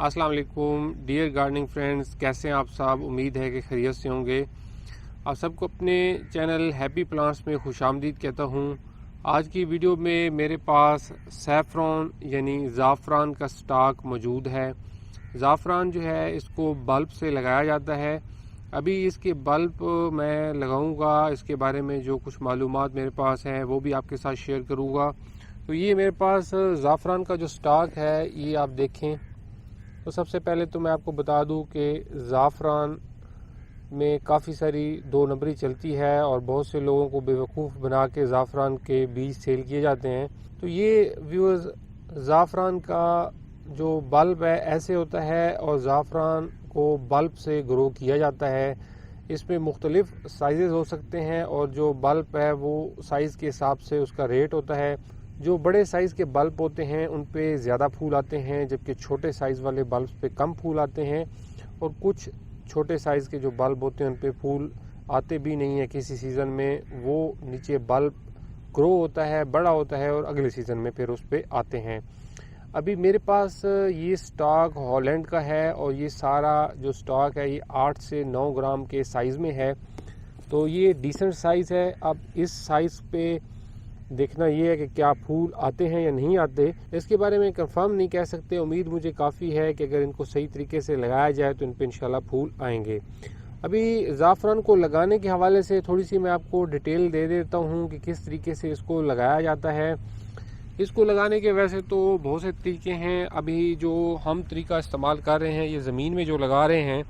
अस्सलाम वालेकुम dear gardening friends, कैसे हैं आप सब। उम्मीद है कि खैरियत से होंगे। आप सबको अपने चैनल हैप्पी प्लांट्स में खुशामदीद कहता हूं। आज की वीडियो में मेरे पास सैफ़रॉन यानी ज़ाफ़रान का स्टॉक मौजूद है। ज़ाफ़रान जो है इसको बल्ब से लगाया जाता है। अभी इसके बल्ब मैं लगाऊंगा, इसके बारे में जो कुछ मालूमात मेरे पास हैं वो भी आपके साथ शेयर करूंगा। तो ये मेरे पास ज़ाफ़रान का जो स्टॉक है ये आप देखें। तो सबसे पहले तो मैं आपको बता दूं कि ज़ाफ़रान में काफ़ी सारी दो नंबरी चलती है और बहुत से लोगों को बेवकूफ़ बना के ज़ाफ़रान के बीज सेल किए जाते हैं। तो ये व्यूअर्स, ज़ाफ़रान का जो बल्ब है ऐसे होता है और ज़ाफ़रान को बल्ब से ग्रो किया जाता है। इसमें मुख्तलिफ़ साइज़ हो सकते हैं और जो बल्ब है वो साइज़ के हिसाब से उसका रेट होता है। जो बड़े साइज़ के बल्ब होते हैं उन पे ज़्यादा फूल आते हैं, जबकि छोटे साइज़ वाले बल्ब पे कम फूल आते हैं। और कुछ छोटे साइज़ के जो बल्ब होते हैं उन पे फूल आते भी नहीं है किसी सीज़न में, वो नीचे बल्ब ग्रो होता है, बड़ा होता है और अगले सीज़न में फिर उस पे आते हैं। अभी मेरे पास ये स्टॉक हॉलैंड का है और ये सारा जो स्टॉक है ये 8 से 9 ग्राम के साइज़ में है। तो ये डिसेंट साइज़ है। अब इस साइज़ पे देखना ये है कि क्या फूल आते हैं या नहीं आते, इसके बारे में कंफर्म नहीं कह सकते। उम्मीद मुझे काफ़ी है कि अगर इनको सही तरीके से लगाया जाए तो इन पर इंशाल्लाह फूल आएंगे। अभी ज़ाफ़रान को लगाने के हवाले से थोड़ी सी मैं आपको डिटेल दे देता हूँ कि किस तरीके से इसको लगाया जाता है। इसको लगाने के वैसे तो बहुत से तरीके हैं। अभी जो हम तरीका इस्तेमाल कर रहे हैं ये ज़मीन में जो लगा रहे हैं,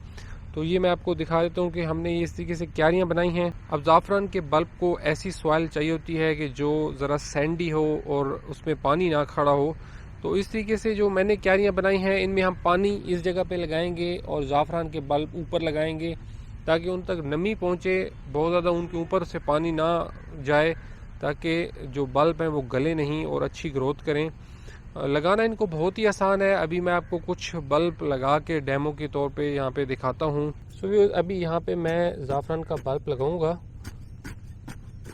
तो ये मैं आपको दिखा देता हूँ कि हमने ये इस तरीके से क्यारियाँ बनाई हैं। अब ज़ाफ़रान के बल्ब को ऐसी सॉइल चाहिए होती है कि जो ज़रा सैंडी हो और उसमें पानी ना खड़ा हो। तो इस तरीके से जो मैंने क्यारियाँ बनाई हैं इनमें हम पानी इस जगह पे लगाएंगे और ज़ाफ़रान के बल्ब ऊपर लगाएंगे ताकि उन तक नमी पहुँचे, बहुत ज़्यादा उनके ऊपर से पानी ना जाए, ताकि जो बल्ब हैं वो गले नहीं और अच्छी ग्रोथ करें। लगाना इनको बहुत ही आसान है। अभी मैं आपको कुछ बल्ब लगा के डेमो के तौर पे यहाँ पे दिखाता हूँ। अभी यहाँ पे मैं ज़ाफ़रान का बल्ब लगाऊंगा।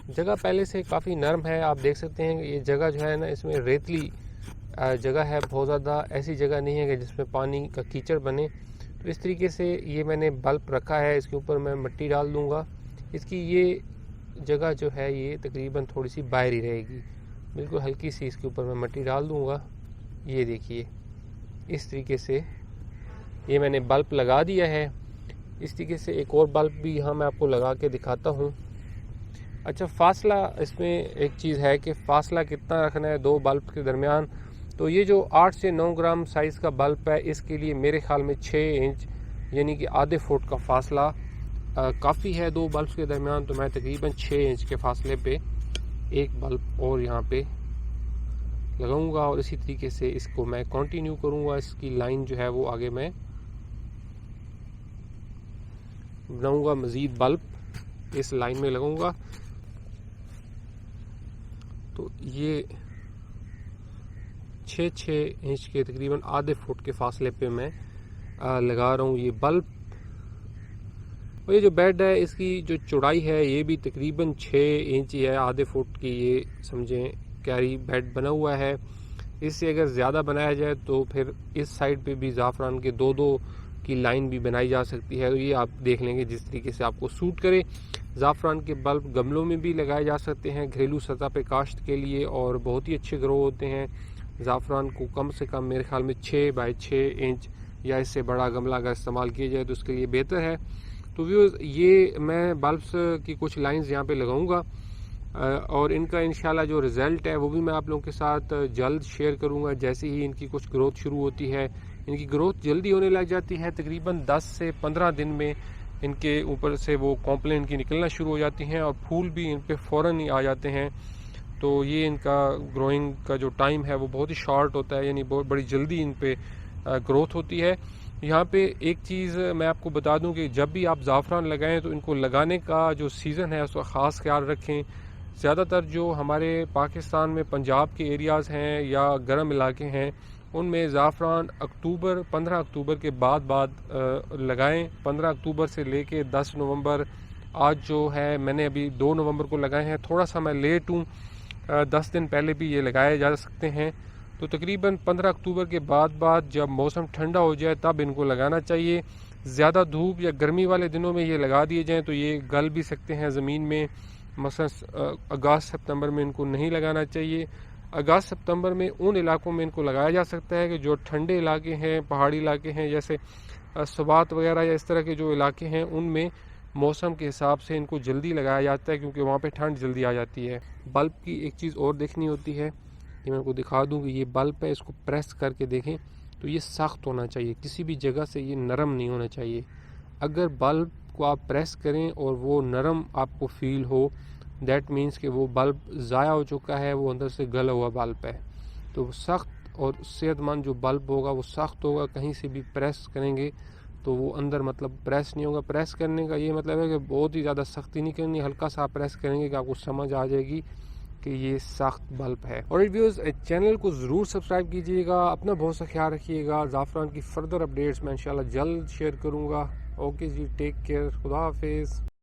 जगह पहले से काफ़ी नरम है, आप देख सकते हैं। ये जगह जो है ना, इसमें रेतली जगह है, बहुत ज़्यादा ऐसी जगह नहीं है कि जिसमें पानी का कीचड़ बने। तो इस तरीके से ये मैंने बल्ब रखा है, इसके ऊपर मैं मिट्टी डाल दूँगा। इसकी ये जगह जो है ये तकरीबन थोड़ी सी बाहर ही रहेगी, बिल्कुल हल्की सी इसके ऊपर मैं मिट्टी डाल दूँगा। ये देखिए इस तरीके से ये मैंने बल्ब लगा दिया है। इस तरीके से एक और बल्ब भी यहाँ मैं आपको लगा के दिखाता हूँ। अच्छा, फासला इसमें एक चीज़ है कि फासला कितना रखना है दो बल्ब के दरमियान। तो ये जो 8 से 9 ग्राम साइज़ का बल्ब है इसके लिए मेरे ख्याल में 6 इंच यानी कि आधे फुट का फासला काफ़ी है दो बल्ब के दरमियान। तो मैं तकरीबन 6 इंच के फासले पे एक बल्ब और यहाँ पे लगाऊंगा और इसी तरीके से इसको मैं कंटिन्यू करूंगा। इसकी लाइन जो है वो आगे मैं बनाऊंगा, मज़ीद बल्ब इस लाइन में लगाऊंगा। तो ये 6 इंच के तकरीबन आधे फुट के फासले पे मैं लगा रहा हूँ ये बल्ब। और ये जो बेड है इसकी जो चौड़ाई है ये भी तकरीबन 6 इंच ही है, आधे फुट की ये समझें क्यारी बेड बना हुआ है। इससे अगर ज़्यादा बनाया जाए तो फिर इस साइड पे भी ज़ाफ़रान के दो की लाइन भी बनाई जा सकती है। तो ये आप देख लेंगे जिस तरीके से आपको सूट करे। ज़ाफ़रान के बल्ब गमलों में भी लगाए जा सकते हैं घरेलू सतह पे काश्त के लिए और बहुत ही अच्छे ग्रो होते हैं। ज़ाफ़रान को कम से कम मेरे ख्याल में 6 बाई 6 इंच या इससे बड़ा गमला अगर इस्तेमाल किया जाए तो उसके लिए बेहतर है। तो व्यूअर्स, ये मैं बल्ब्स की कुछ लाइंस यहाँ पे लगाऊंगा और इनका इंशाल्लाह जो रिज़ल्ट है वो भी मैं आप लोगों के साथ जल्द शेयर करूंगा। जैसे ही इनकी कुछ ग्रोथ शुरू होती है, इनकी ग्रोथ जल्दी होने लग जाती है, तकरीबन 10 से 15 दिन में इनके ऊपर से वो कॉम्प्लेन की निकलना शुरू हो जाती हैं और फूल भी इन पे फ़ौरन ही आ जाते हैं। तो ये इनका ग्रोइंग का जो टाइम है वो बहुत ही शॉर्ट होता है, यानी बहुत बड़ी जल्दी इन पे ग्रोथ होती है। यहाँ पे एक चीज़ मैं आपको बता दूं कि जब भी आप ज़ाफ़रान लगाएं तो इनको लगाने का जो सीज़न है उसका ख़ास ख्याल रखें। ज़्यादातर जो हमारे पाकिस्तान में पंजाब के एरियाज़ हैं या गर्म इलाके हैं उनमें ज़ाफ़रान 15 अक्टूबर के बाद लगाएं। 15 अक्टूबर से लेके 10 नवंबर, आज जो है मैंने अभी 2 नवंबर को लगाए हैं, थोड़ा सा मैं लेट हूँ, 10 दिन पहले भी ये लगाए जा सकते हैं। تو تقریباً 15 اکتوبر کے بعد جب موسم ٹھنڈا ہو جائے تب ان کو لگانا چاہیے. زیادہ دھوپ یا گرمی والے دنوں میں یہ لگا دیے جائیں تو یہ گل بھی سکتے ہیں زمین میں. مثلا اگست سپتمبر میں ان کو نہیں لگانا چاہیے. اگست سپتمبر میں ان علاقوں میں ان کو لگایا جا سکتا ہے کہ جو ٹھنڈے علاقے ہیں, پہاڑی علاقے ہیں, جیسے سوات وغیرہ یا اس طرح کے جو علاقے ہیں ان میں موسم کے حساب سے ان کو جلدی لگایا جاتا ہے کیونکہ وہاں پہ ٹھنڈ جلدی آ جاتی ہے. بلب کی ایک چیز اور دیکھنی ہوتی ہے, یہ میں آپ کو دکھا دوں کہ یہ بلب ہے, اس کو پریس کر کے دیکھیں تو یہ سخت ہونا چاہیے, کسی بھی جگہ سے یہ نرم نہیں ہونا چاہیے. اگر بلب کو آپ پریس کریں اور وہ نرم آپ کو فیل ہو, دیٹ مینس کہ وہ بلب ضائع ہو چکا ہے, وہ اندر سے گلا ہوا بلب ہے. تو سخت اور صحت مند جو بلب ہوگا وہ سخت ہوگا, کہیں سے بھی پریس کریں گے تو وہ اندر مطلب پریس نہیں ہوگا. پریس کرنے کا یہ مطلب ہے کہ بہت ہی زیادہ سختی نہیں کرنی, ہلکا سا آپ پریس کریں گے کہ آپ کو سمجھ آ جائے گی کہ یہ سخت بلب ہے. اور ویوز چینل کو ضرور سبسکرائب کیجیے گا, اپنا بہت سا خیال رکھیے گا. زعفران کی فردر اپڈیٹس میں انشاءاللہ جلد شیئر کروں گا. اوکے جی, ٹیک کیئر, خدا حافظ.